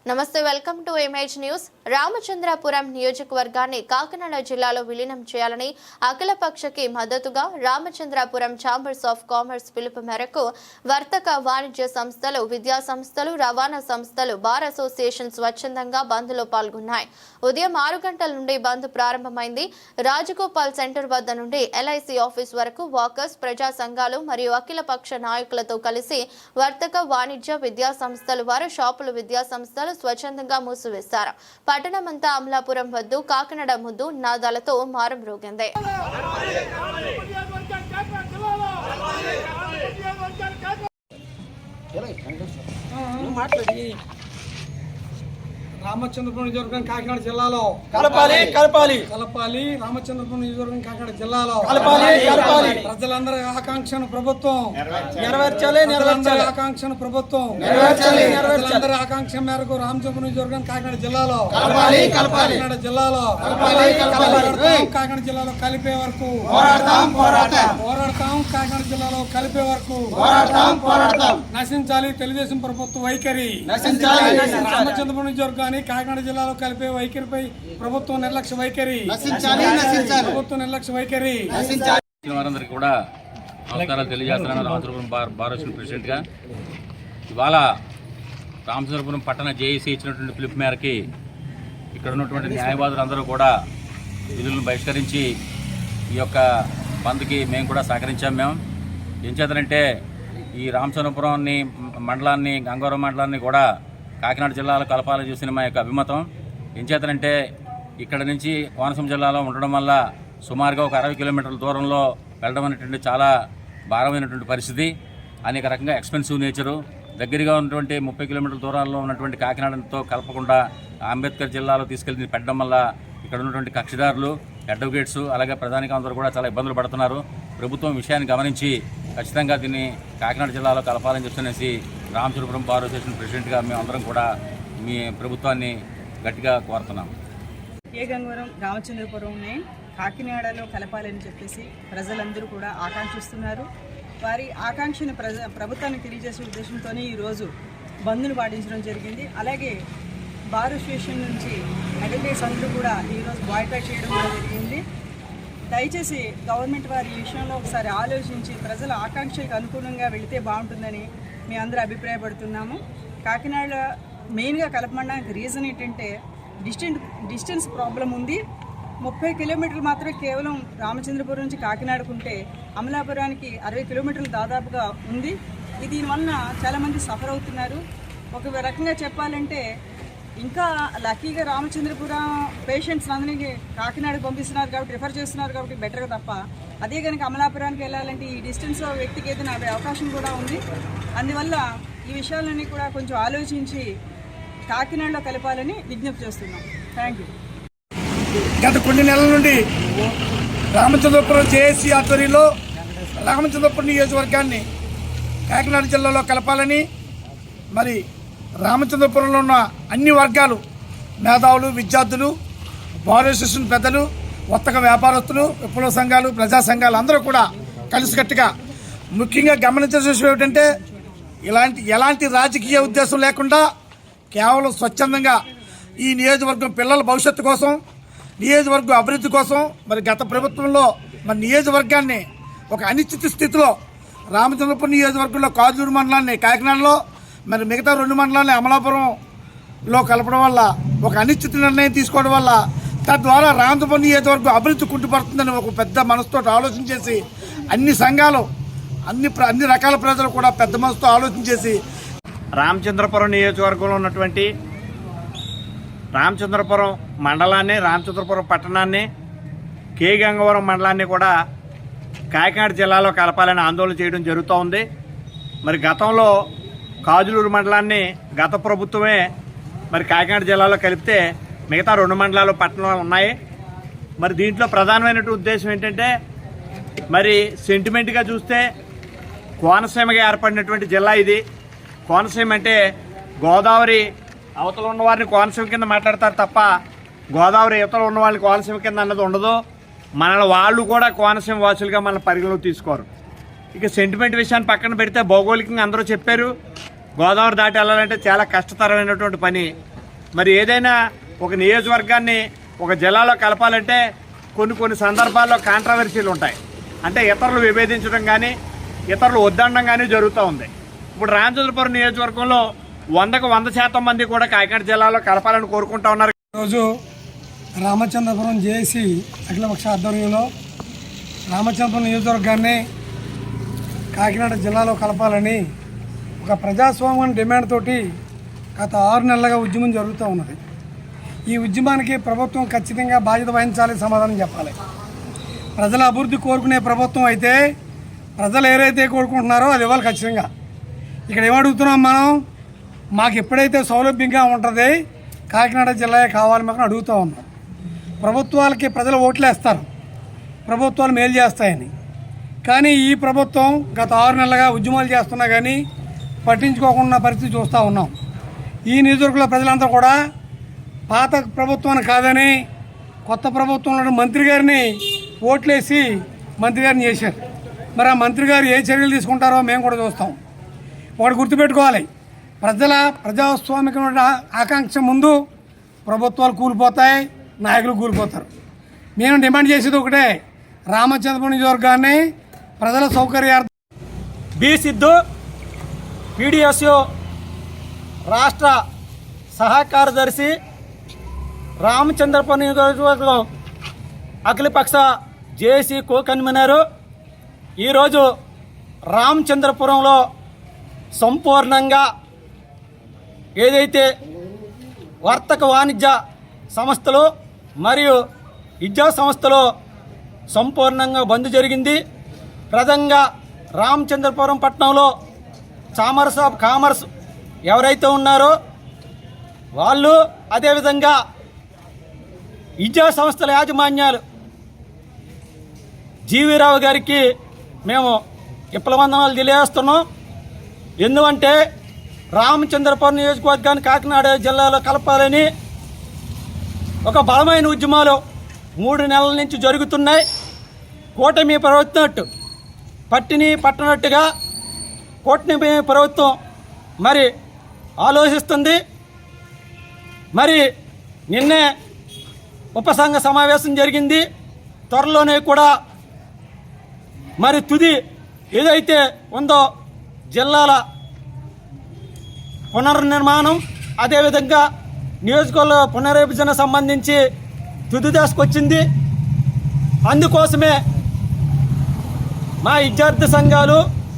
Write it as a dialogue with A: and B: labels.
A: నమస్తే, welcome to image news. Ramachandrapuram నియోజకవర్గాన్ని కాకినాడ జిల్లాలో విలీనం చేయాలని అఖిలపక్షకి మద్దతుగా రామచంద్రపురం ఛాంబర్స్ ఆఫ్ కామర్స్ పిలుపు మేరకు వర్తక వాణిజ్య సంస్థలు, విద్యా సంస్థలు, రవాణా సంస్థలు, బార్ అసోసియేషన్ స్వచ్ఛందంగా బంద్లో పాల్గొన్నాయి. ఉదయం 6 గంటల నుండి బంద్ ప్రారంభమైంది. రాజగోపాల్ సెంటర్ వద్ద నుండి ఎల్ఐసి ఆఫీస్ వరకు వాకర్స్, ప్రజా సంఘాలు మరియు అఖిలపక్ష నాయకులతో కలిసి వర్తక వాణిజ్య విద్యా సంస్థలు వారు షాపులు, విద్యా సంస్థలు స్వచ్ఛందంగా మూసివేశారు. పట్టణమంతా అమలాపురం వద్దు, కాకినాడ ముద్దు నాదాలతో మారుమ్రోగింది.
B: రామచంద్రపురం నియోజకవర్గం కాకినాడ జిల్లాలో
C: కలపాలి.
B: రామచంద్రపురం నియోజకవర్గం కాకినాడ జిల్లాలో
C: కలపాలి.
B: ప్రజలందరి ఆకాంక్షను ప్రభుత్వం
C: నెరవేర్చాలి.
B: ఆకాంక్షను ప్రభుత్వం
C: నెరవేర్చాలి.
B: ఆకాంక్ష మేరకు రామచంద్రపురం నియోజకవర్గం కాకినాడ జిల్లాలో
C: కాకినాడ
B: జిల్లాలో కాకినాడ జిల్లాలో కలిపే వరకు పోరాడతాం. కాకినాడ జిల్లాలో కలిపే వరకు నశించాలి తెలుగుదేశం ప్రభుత్వ వైఖరి. రామచంద్రపురం నియోజకవర్గాన్ని కాకినాడ జిల్లాలో కలిపే వైఖరిపై ప్రభుత్వం నిర్లక్ష్య వైఖరి.
D: వారందరికీ కూడా నమస్కారాలు తెలియజేస్తున్నాను. రామచంద్రపురం బార్ అసోసియేషన్ ప్రెసిడెంట్ గా ఇవాళ రామచంద్రపురం పట్టణ జేఏసీ ఇచ్చినటువంటి పిలుపు మేరకి ఇక్కడ ఉన్నటువంటి న్యాయవాదులందరూ కూడా విధులను బహిష్కరించి ఈ యొక్క బంద్కి మేము కూడా సహకరించాము. ఏం చేద్దానంటే ఈ రామచంద్రపురాన్ని మండలాన్ని, గంగవరం మండలాన్ని కూడా కాకినాడ జిల్లాలో కలపాలని చూసిన మా యొక్క అభిమతం. ఏం చేతనంటే ఇక్కడ నుంచి కోనసీమ జిల్లాలో ఉండడం వల్ల సుమారుగా ఒక 60 కిలోమీటర్ల దూరంలో వెళ్ళడం అనేటువంటి చాలా భారమైనటువంటి పరిస్థితి. అనేక రకంగా ఎక్స్పెన్సివ్ నేచరు. దగ్గరగా ఉన్నటువంటి 30 కిలోమీటర్ల దూరాల్లో ఉన్నటువంటి కాకినాడతో కలపకుండా అంబేద్కర్ జిల్లాలో తీసుకెళ్లి పెట్టడం వల్ల ఇక్కడ ఉన్నటువంటి కక్షిదారులు, అడ్వకేట్స్, అలాగే ప్రధానిక అందరూ కూడా చాలా ఇబ్బందులు పడుతున్నారు. ప్రభుత్వం విషయాన్ని గమనించి ఖచ్చితంగా దీన్ని కాకినాడ జిల్లాలో కలపాలని చెప్పనేసి రామచంద్రపురం బార్ అసోసియేషన్ ప్రెసిడెంట్గా మేము అందరం కూడా మీ ప్రభుత్వాన్ని గట్టిగా కోరుతున్నాం.
E: గంగవరం, రామచంద్రపురంని కాకినాడలో కలపాలని చెప్పేసి ప్రజలందరూ కూడా ఆకాంక్షిస్తున్నారు. వారి ఆకాంక్షను ప్రభుత్వానికి తెలియజేసే ఉద్దేశంతోనే ఈరోజు బంద్ను పాటించడం జరిగింది. అలాగే బార్ అసోసియేషన్ నుంచి అడ్వకేట్స్ అందరూ కూడా ఈరోజు బాయ్కాట్ చేయడం కూడా జరిగింది. దయచేసి గవర్నమెంట్ వారి ఈ విషయంలో ఒకసారి ఆలోచించి ప్రజల ఆకాంక్షలకు అనుగుణంగా వెళితే బాగుంటుందని మేము అందరూ అభిప్రాయపడుతున్నాము. కాకినాడ మెయిన్గా కలపమనడానికి రీజన్ ఏంటంటే డిస్టెన్స్ ప్రాబ్లం ఉంది. 30 కిలోమీటర్లు మాత్రమే కేవలం రామచంద్రపురం నుంచి కాకినాడకు ఉంటే అమలాపురానికి 60 కిలోమీటర్లు దాదాపుగా ఉంది. దీనివల్ల చాలామంది సఫర్ అవుతున్నారు. ఒక రకంగా చెప్పాలంటే ఇంకా లక్కీగా రామచంద్రపురం పేషెంట్స్ అందరినీ కాకినాడకు పంపిస్తున్నారు కాబట్టి, రిఫర్ చేస్తున్నారు కాబట్టి బెటర్గా తప్ప, అదే కనుక అమలాపురానికి వెళ్ళాలంటే ఈ డిస్టెన్స్ వ్యక్తికి ఏదైనా అవకాశం కూడా ఉంది. అందువల్ల ఈ విషయాలన్నీ కూడా కొంచెం ఆలోచించి కాకినాడలో కలపాలని విజ్ఞప్తి చేస్తున్నాం. Thank you.
C: గత కొన్ని నెలల నుండి రామచంద్రపురం జేఏసీ ఆధ్వర్యంలో రామచంద్రపురం నియోజకవర్గాన్ని కాకినాడ జిల్లాలో కలపాలని, మరి రామచంద్రపురంలో ఉన్న అన్ని వర్గాలు, మేధావులు, విద్యార్థులు, బార్ అసోసియేషన్ పెద్దలు, వర్తక వ్యాపారస్తులు, విప్లవ సంఘాలు, ప్రజా సంఘాలు అందరూ కూడా కలిసికట్టుగా ముఖ్యంగా గమనించాల్సిన విషయం ఏమిటంటే ఎలాంటి రాజకీయ ఉద్దేశం లేకుండా కేవలం స్వచ్ఛందంగా ఈ నియోజకవర్గం పిల్లల భవిష్యత్తు కోసం, నియోజకవర్గం అభివృద్ధి కోసం, మరి గత ప్రభుత్వంలో మరి నియోజకవర్గాన్ని ఒక అనిశ్చిత స్థితిలో రామచంద్రపురం నియోజకవర్గంలో కాజూరు మండలాన్ని కాకినాడలో, మరి మిగతా 2 మండలాన్ని అమలాపురంలో కలపడం వల్ల ఒక అనిశ్చిత నిర్ణయం తీసుకోవడం వల్ల తద్వారా రామచంద్రపురం నియోజకవర్గం అభివృద్ధి కుంటుపడుతుందని ఒక పెద్ద మనసుతో ఆలోచన చేసి అన్ని సంఘాలు, అన్ని రకాల ప్రజలు కూడా పెద్ద మనసుతో ఆలోచన చేసి
F: రామచంద్రపురం నియోజకవర్గంలో ఉన్నటువంటి రామచంద్రపురం మండలాన్ని, రామచంద్రపురం పట్టణాన్ని, గంగవరం మండలాన్ని కూడా కాకినాడ జిల్లాలో కలపాలని ఆందోళన చేయడం జరుగుతూ ఉంది. మరి గతంలో కాజులూరు మండలాన్ని గత ప్రభుత్వమే మరి కాకినాడ జిల్లాలో కలిపితే మిగతా 2 మండలాలు, పట్టణాలు ఉన్నాయి. మరి దీంట్లో ప్రధానమైనటువంటి ఉద్దేశం ఏంటంటే, మరి సెంటిమెంట్గా చూస్తే కోనసీమగా ఏర్పడినటువంటి జిల్లా ఇది. కోనసీమ అంటే గోదావరి అవతల ఉన్న వారిని కోనసీమ కింద మాట్లాడతారు తప్ప గోదావరి యువతల ఉన్న వాళ్ళని కోనసీమ కింద అన్నది ఉండదు. మనల్ని వాళ్ళు కూడా కోనసీమ వాసులుగా మన పరిగణలోకి తీసుకోరు. ఇక సెంటిమెంట్ విషయాన్ని పక్కన పెడితే భౌగోళికంగా అందరూ చెప్పారు, గోదావరి దాటి వెళ్ళాలంటే చాలా కష్టతరమైనటువంటి పని. మరి ఏదైనా ఒక నియోజకవర్గాన్ని ఒక జిల్లాలో కలపాలంటే కొన్ని సందర్భాల్లో కాంట్రవర్సీలు ఉంటాయి. అంటే ఇతరులు విభేదించడం కానీ ఇతరులు వద్దనడం కానీ జరుగుతూ ఉంది. ఇప్పుడు రామచంద్రపురం నియోజకవర్గంలో 100కు 100% మంది కూడా కాకినాడ జిల్లాలో కలపాలని కోరుకుంటా ఉన్నారు.
B: ఈరోజు రామచంద్రపురం జేఏసీ అఖిలపక్ష ఆధ్వర్యంలో రామచంద్రపురం నియోజకవర్గాన్ని కాకినాడ జిల్లాలో కలపాలని ఒక ప్రజాస్వామ్య డిమాండ్ తోటి గత 6 నెలలుగా ఉద్యమం జరుగుతూ ఉన్నది. ఈ ఉద్యమానికి ప్రభుత్వం ఖచ్చితంగా బాధ్యత వహించాలి, సమాధానం చెప్పాలి. ప్రజల అభివృద్ధి కోరుకునే ప్రభుత్వం అయితే ప్రజలు ఏదైతే కోరుకుంటున్నారో అది ఇవ్వాలి ఖచ్చితంగా. ఇక్కడ ఏమడుగుతున్నాం మనం, మాకు ఎప్పుడైతే సౌలభ్యంగా ఉంటుంది కాకినాడ జిల్లా కావాలి మాకు అడుగుతూ ఉన్నాం. ప్రభుత్వాలకి ప్రజలు ఓట్లేస్తారు, ప్రభుత్వాలు మేలు చేస్తాయని. కానీ ఈ ప్రభుత్వం గత 6 నెలలుగా ఉద్యమాలు చేస్తున్నా కానీ పట్టించుకోకుండా పరిస్థితి చూస్తూ ఉన్నాం. ఈ నియోజకవర్గంలో ప్రజలంతా కూడా పాత ప్రభుత్వాన్ని కాదని కొత్త ప్రభుత్వంలో మంత్రి గారిని ఓట్లేసి మంత్రి గారిని చేశారు. మరి ఆ మంత్రి గారు ఏ చర్యలు తీసుకుంటారో మేము కూడా చూస్తాం. ఒకటి గుర్తుపెట్టుకోవాలి, ప్రజాస్వామికమైన ఆకాంక్ష ముందు ప్రభుత్వాలు కూలిపోతాయి, నాయకులు కూలిపోతారు. మేము డిమాండ్ చేసేది ఒకటే, రామచంద్రపురం నియోజకవర్గాన్ని ప్రజల సౌకర్యార్థం
G: బి సిద్ధు పీడిఎస్యు రాష్ట్ర సహా కార్యదర్శి, రామచంద్రపురం నియోజకవర్గం అఖిలపక్ష జేఏసీ కో కన్వీనరు. ఈరోజు రామచంద్రపురంలో సంపూర్ణంగా ఏదైతే వర్తక వాణిజ్య సంస్థలు మరియు విద్యా సంస్థలు సంపూర్ణంగా బంద్ జరిగింది. ప్రధానంగా రామచంద్రపురం పట్టణంలో ఛాంబర్స్ ఆఫ్ కామర్స్ ఎవరైతే ఉన్నారో వాళ్ళు, అదేవిధంగా విద్యా సంస్థల యాజమాన్యాలు జీవీరావు గారికి మేము విప్లవందనాలు తెలియజేస్తున్నాం. ఎందుకంటే రామచంద్రపురం నియోజకవర్గాన్ని కాకినాడ జిల్లాలో కలపాలని ఒక బలమైన ఉద్యమాలు 3 నెలల నుంచి జరుగుతున్నాయి. కూటమి ప్రభుత్వం పట్టనట్టుగా కూటమి ప్రభుత్వం మరి ఆలోచిస్తుంది. మరి నిన్నే ఉపసంఘ సమావేశం జరిగింది. త్వరలోనే కూడా మరి తుది ఏదైతే ఉందో జిల్లాల పునర్నిర్మాణం, అదేవిధంగా నియోజకవర్గ పునర్విభజన సంబంధించి తుది దశకు వచ్చింది. అందుకోసమే మా విద్యార్థి సంఘాలు